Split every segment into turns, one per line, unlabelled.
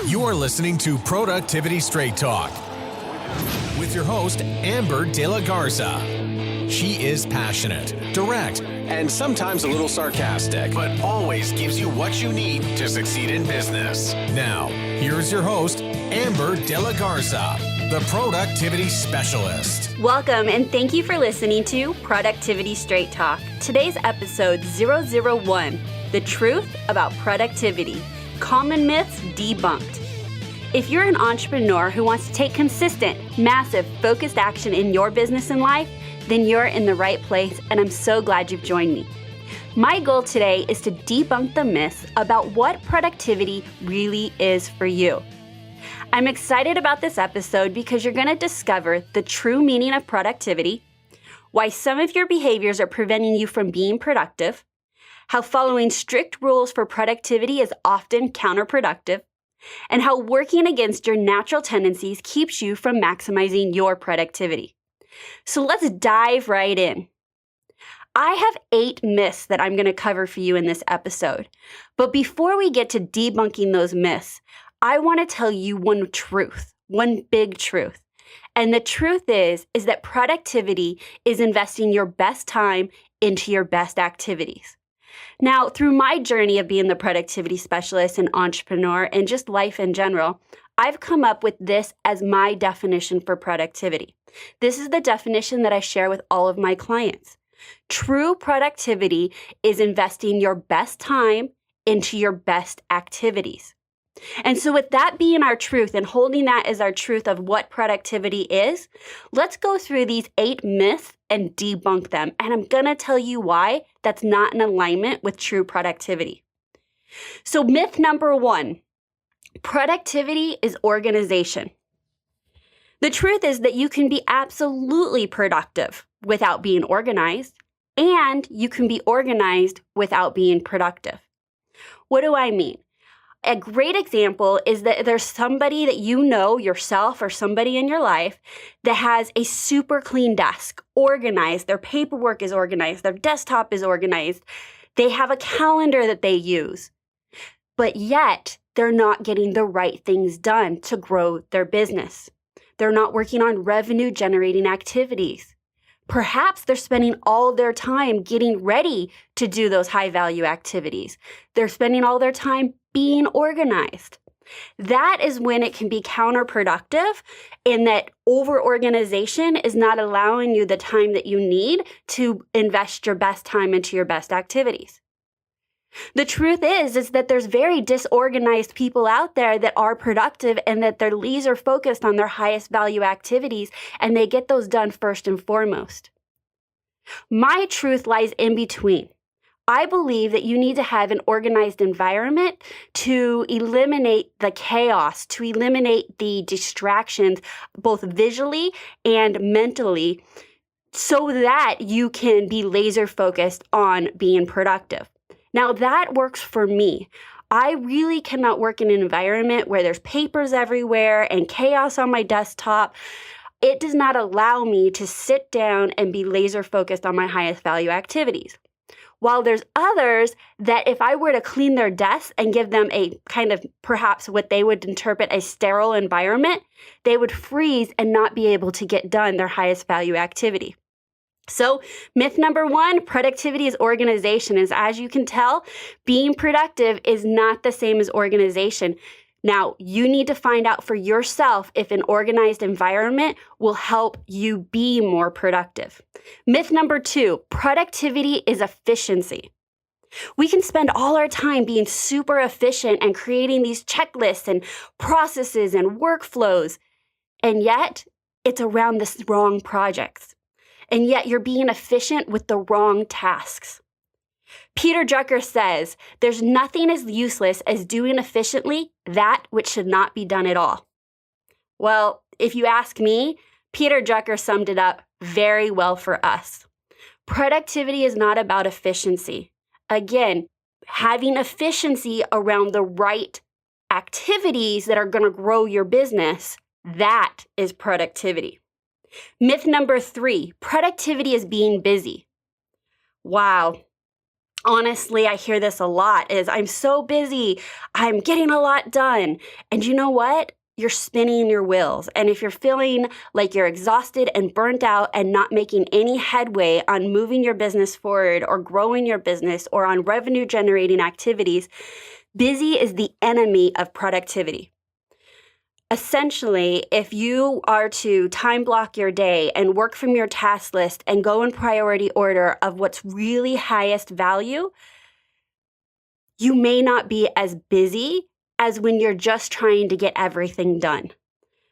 You're listening to Productivity Straight Talk with your host, Amber De La Garza. She is passionate, direct, and sometimes a little sarcastic, but always gives you what you need to succeed in business. Now, here's your host, Amber De La Garza, the Productivity Specialist.
Welcome, and thank you for listening to Productivity Straight Talk. Today's episode 001, The Truth About Productivity. Common Myths Debunked. If you're an entrepreneur who wants to take consistent, massive, focused action in your business and life, then you're in the right place, and I'm so glad you've joined me. My goal today is to debunk the myths about what productivity really is for you. I'm excited about this episode because you're going to discover the true meaning of productivity, why some of your behaviors are preventing you from being productive, how following strict rules for productivity is often counterproductive, and how working against your natural tendencies keeps you from maximizing your productivity. So let's dive right in. I have 8 myths that I'm going to cover for you in this episode. But before we get to debunking those myths, I want to tell you one truth, one big truth. And the truth is that productivity is investing your best time into your best activities. Now, through my journey of being the productivity specialist and entrepreneur and just life in general, I've come up with this as my definition for productivity. This is the definition that I share with all of my clients. True productivity is investing your best time into your best activities. And so with that being our truth and holding that as our truth of what productivity is, let's go through these 8 myths and debunk them. And I'm going to tell you why that's not in alignment with true productivity. So myth number 1, productivity is organization. The truth is that you can be absolutely productive without being organized, and you can be organized without being productive. What do I mean? A great example is that there's somebody that you know, yourself or somebody in your life, that has a super clean desk, organized, their paperwork is organized, their desktop is organized, they have a calendar that they use, but yet they're not getting the right things done to grow their business. They're not working on revenue generating activities. Perhaps they're spending all their time getting ready to do those high value activities. They're spending all their time being organized. That is when it can be counterproductive, in that over-organization is not allowing you the time that you need to invest your best time into your best activities. The truth is that there's very disorganized people out there that are productive and that they're laser focused on their highest value activities, and they get those done first and foremost. My truth lies in between. I believe that you need to have an organized environment to eliminate the chaos, to eliminate the distractions, both visually and mentally, so that you can be laser focused on being productive. Now, that works for me. I really cannot work in an environment where there's papers everywhere and chaos on my desktop. It does not allow me to sit down and be laser focused on my highest value activities. While there's others that if I were to clean their desks and give them a kind of perhaps what they would interpret a sterile environment, they would freeze and not be able to get done their highest value activity. So myth number 1, productivity is organization. As you can tell, being productive is not the same as organization. Now, you need to find out for yourself if an organized environment will help you be more productive. Myth number 2, productivity is efficiency. We can spend all our time being super efficient and creating these checklists and processes and workflows, and yet it's around the wrong projects. And yet you're being efficient with the wrong tasks. Peter Drucker says, there's nothing as useless as doing efficiently that which should not be done at all. Well, if you ask me, Peter Drucker summed it up very well for us. Productivity is not about efficiency. Again, having efficiency around the right activities that are going to grow your business, that is productivity. Myth number 3, productivity is being busy. Wow. Honestly, I hear this a lot is I'm so busy, I'm getting a lot done. And you know what? You're spinning your wheels. And if you're feeling like you're exhausted and burnt out and not making any headway on moving your business forward or growing your business or on revenue generating activities, busy is the enemy of productivity. Essentially, if you are to time block your day and work from your task list and go in priority order of what's really highest value, you may not be as busy as when you're just trying to get everything done.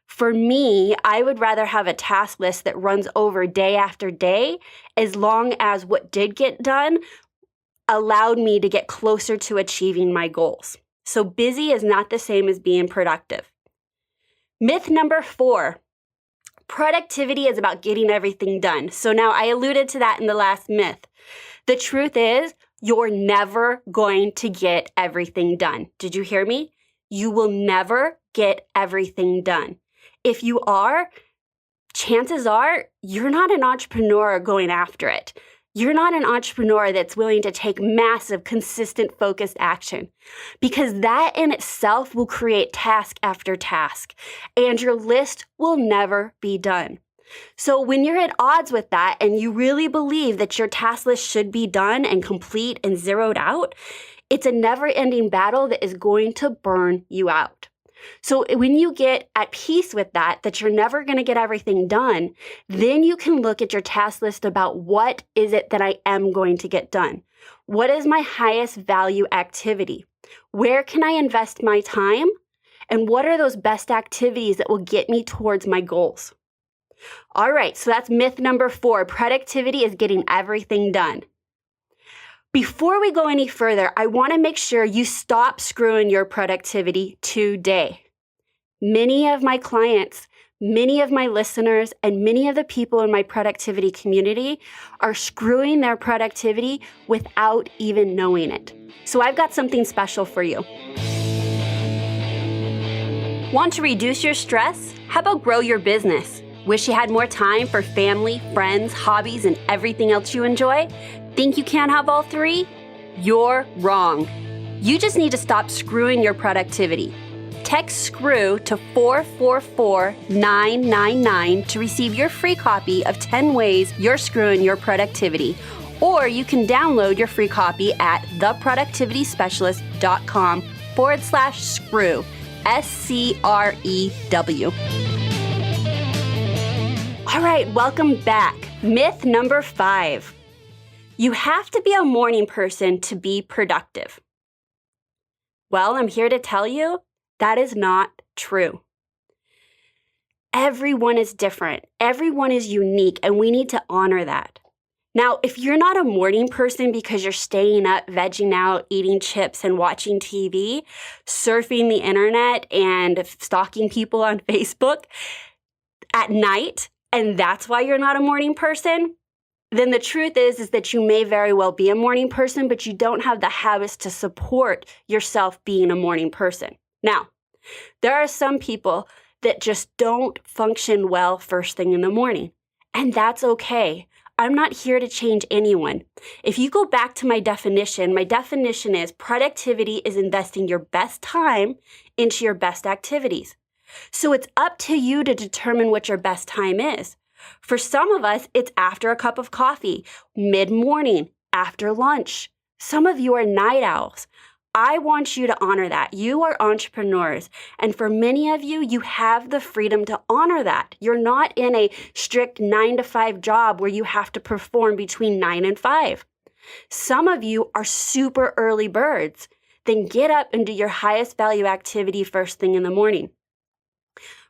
For me, I would rather have a task list that runs over day after day, as long as what did get done allowed me to get closer to achieving my goals. So busy is not the same as being productive. Myth number 4, productivity is about getting everything done. So now I alluded to that in the last myth. The truth is, you're never going to get everything done. Did you hear me? You will never get everything done. If you are, chances are you're not an entrepreneur going after it. You're not an entrepreneur that's willing to take massive, consistent, focused action, because that in itself will create task after task, and your list will never be done. So when you're at odds with that and you really believe that your task list should be done and complete and zeroed out, it's a never-ending battle that is going to burn you out. So when you get at peace with that you're never going to get everything done, then you can look at your task list about what is it that I am going to get done? What is my highest value activity? Where can I invest my time? And what are those best activities that will get me towards my goals? All right, so that's myth number 4. Productivity is getting everything done. Before we go any further, I want to make sure you stop screwing your productivity today. Many of my clients, many of my listeners, and many of the people in my productivity community are screwing their productivity without even knowing it. So I've got something special for you. Want to reduce your stress? How about grow your business? Wish you had more time for family, friends, hobbies, and everything else you enjoy? Think you can't have all 3? You're wrong. You just need to stop screwing your productivity. Text SCREW to 444999 to receive your free copy of 10 ways you're screwing your productivity. Or you can download your free copy at theproductivityspecialist.com/screw, SCREW. All right, welcome back. Myth number 5. You have to be a morning person to be productive. Well, I'm here to tell you that is not true. Everyone is different. Everyone is unique, and we need to honor that. Now, if you're not a morning person because you're staying up, vegging out, eating chips, and watching TV, surfing the internet, and stalking people on Facebook at night, and that's why you're not a morning person, then the truth is that you may very well be a morning person, but you don't have the habits to support yourself being a morning person. Now, there are some people that just don't function well first thing in the morning, and that's okay. I'm not here to change anyone. If you go back to my definition is productivity is investing your best time into your best activities. So it's up to you to determine what your best time is. For some of us, it's after a cup of coffee, mid-morning, after lunch. Some of you are night owls. I want you to honor that. You are entrepreneurs. And for many of you, you have the freedom to honor that. You're not in a strict 9-to-5 job where you have to perform between 9 and 5. Some of you are super early birds. Then get up and do your highest value activity first thing in the morning.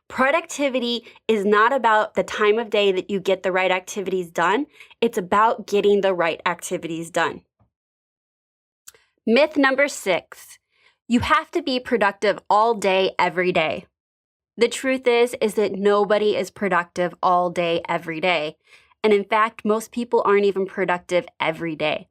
Productivity is not about the time of day that you get the right activities done. It's about getting the right activities done. Myth number 6, you have to be productive all day, every day. The truth is that nobody is productive all day, every day. And in fact, most people aren't even productive every day.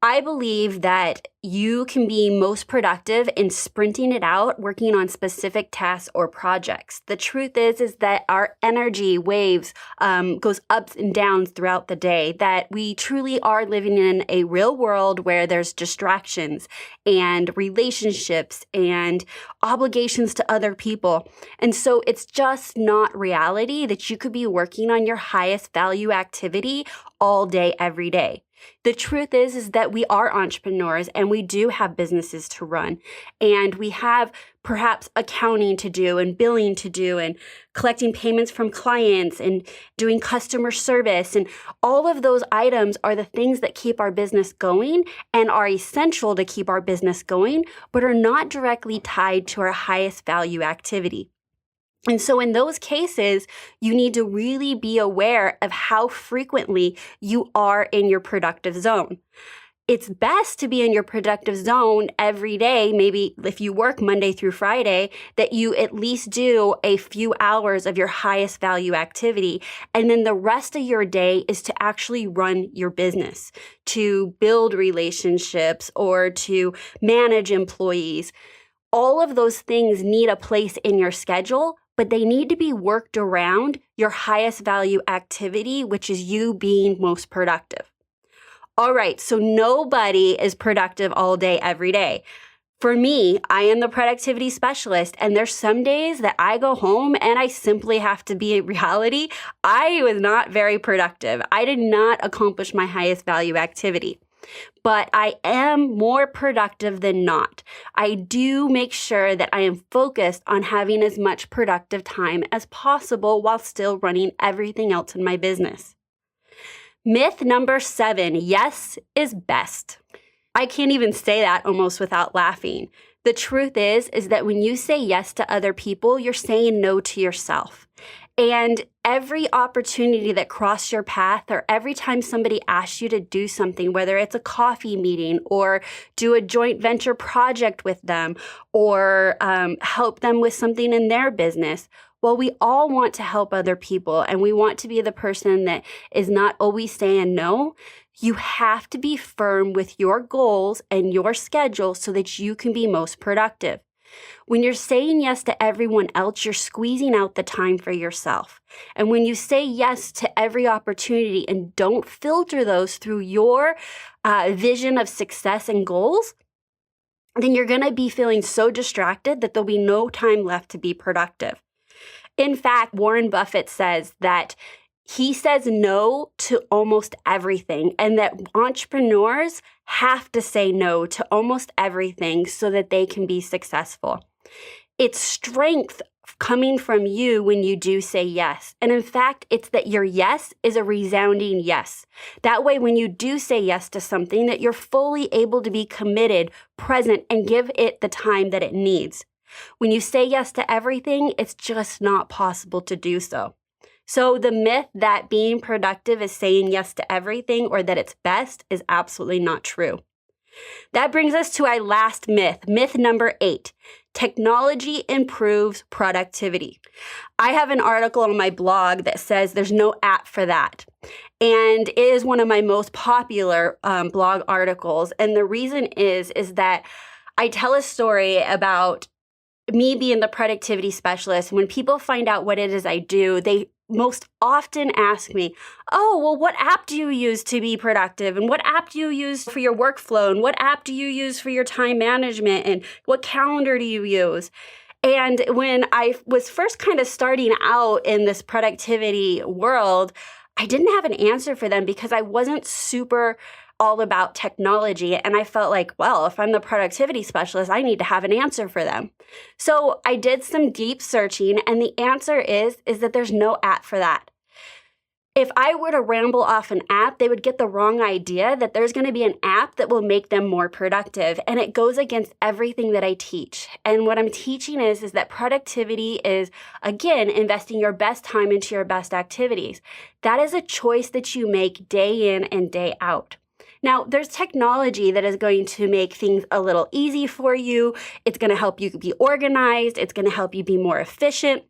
I believe that you can be most productive in sprinting it out, working on specific tasks or projects. The truth is that our energy waves goes ups and downs throughout the day, that we truly are living in a real world where there's distractions and relationships and obligations to other people. And so it's just not reality that you could be working on your highest value activity all day, every day. The truth is that we are entrepreneurs and we do have businesses to run, and we have perhaps accounting to do and billing to do and collecting payments from clients and doing customer service. And all of those items are the things that keep our business going and are essential to keep our business going, but are not directly tied to our highest value activity. And so in those cases, you need to really be aware of how frequently you are in your productive zone. It's best to be in your productive zone every day. Maybe if you work Monday through Friday, that you at least do a few hours of your highest value activity. And then the rest of your day is to actually run your business, to build relationships or to manage employees. All of those things need a place in your schedule, but they need to be worked around your highest value activity, which is you being most productive. All right, so nobody is productive all day, every day. For me, I am the productivity specialist, and there's some days that I go home and I simply have to be in reality. I was not very productive. I did not accomplish my highest value activity. But I am more productive than not. I do make sure that I am focused on having as much productive time as possible while still running everything else in my business. Myth number 7, yes is best. I can't even say that almost without laughing. The truth is that when you say yes to other people, you're saying no to yourself. And every opportunity that crosses your path, or every time somebody asks you to do something, whether it's a coffee meeting or do a joint venture project with them or help them with something in their business, well, we all want to help other people and we want to be the person that is not always saying no. You have to be firm with your goals and your schedule so that you can be most productive. When you're saying yes to everyone else, you're squeezing out the time for yourself. And when you say yes to every opportunity and don't filter those through your vision of success and goals, then you're going to be feeling so distracted that there'll be no time left to be productive. In fact, Warren Buffett says that he says no to almost everything, and that entrepreneurs have to say no to almost everything so that they can be successful. It's strength coming from you when you do say yes. And in fact, it's that your yes is a resounding yes. That way, when you do say yes to something, that you're fully able to be committed, present, and give it the time that it needs. When you say yes to everything, it's just not possible to do so. So the myth that being productive is saying yes to everything or that it's best is absolutely not true. That brings us to our last myth, myth number 8. Technology improves productivity. I have an article on my blog that says there's no app for that. And it is one of my most popular blog articles. And the reason is that I tell a story about me being the productivity specialist. When people find out what it is I do, they most often ask me, oh, well, what app do you use to be productive? And what app do you use for your workflow? And what app do you use for your time management? And what calendar do you use? And when I was first kind of starting out in this productivity world, I didn't have an answer for them because I wasn't super all about technology. And I felt like, well, if I'm the productivity specialist, I need to have an answer for them. So I did some deep searching, and the answer is that there's no app for that. If I were to ramble off an app, they would get the wrong idea that there's going to be an app that will make them more productive. And it goes against everything that I teach. And what I'm teaching is that productivity is, again, investing your best time into your best activities. That is a choice that you make day in and day out. Now, there's technology that is going to make things a little easy for you. It's going to help you be organized. It's going to help you be more efficient.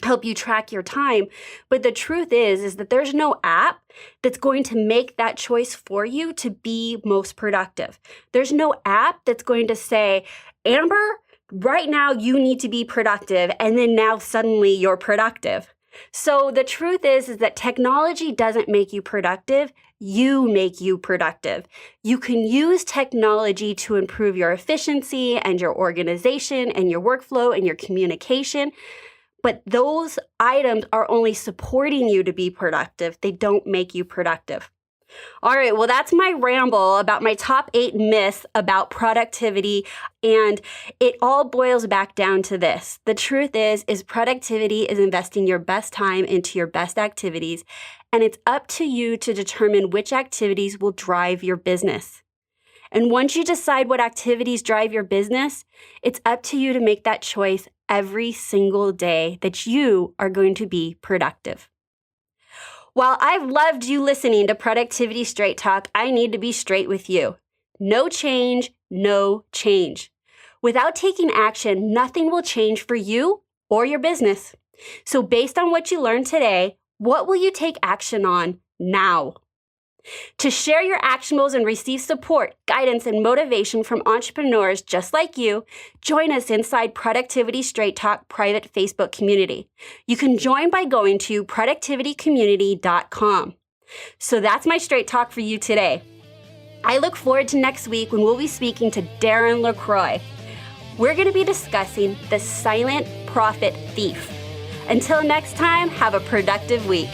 help you track your time. But the truth is that there's no app that's going to make that choice for you to be most productive. There's no app that's going to say, Amber, right now you need to be productive, and then now suddenly you're productive. So the truth is that technology doesn't make you productive. You make you productive. You can use technology to improve your efficiency and your organization and your workflow and your communication. But those items are only supporting you to be productive. They don't make you productive. All right, well, that's my ramble about my top 8 myths about productivity, and it all boils back down to this. The truth is productivity is investing your best time into your best activities, and it's up to you to determine which activities will drive your business. And once you decide what activities drive your business, it's up to you to make that choice every single day that you are going to be productive. While I've loved you listening to Productivity Straight Talk, I need to be straight with you. No change, no change. Without taking action, nothing will change for you or your business. So based on what you learned today, what will you take action on now? To share your actionables and receive support, guidance, and motivation from entrepreneurs just like you, join us inside Productivity Straight Talk private Facebook community. You can join by going to productivitycommunity.com. So that's my straight talk for you today. I look forward to next week when we'll be speaking to Darren LaCroix. We're going to be discussing the silent profit thief. Until next time, have a productive week.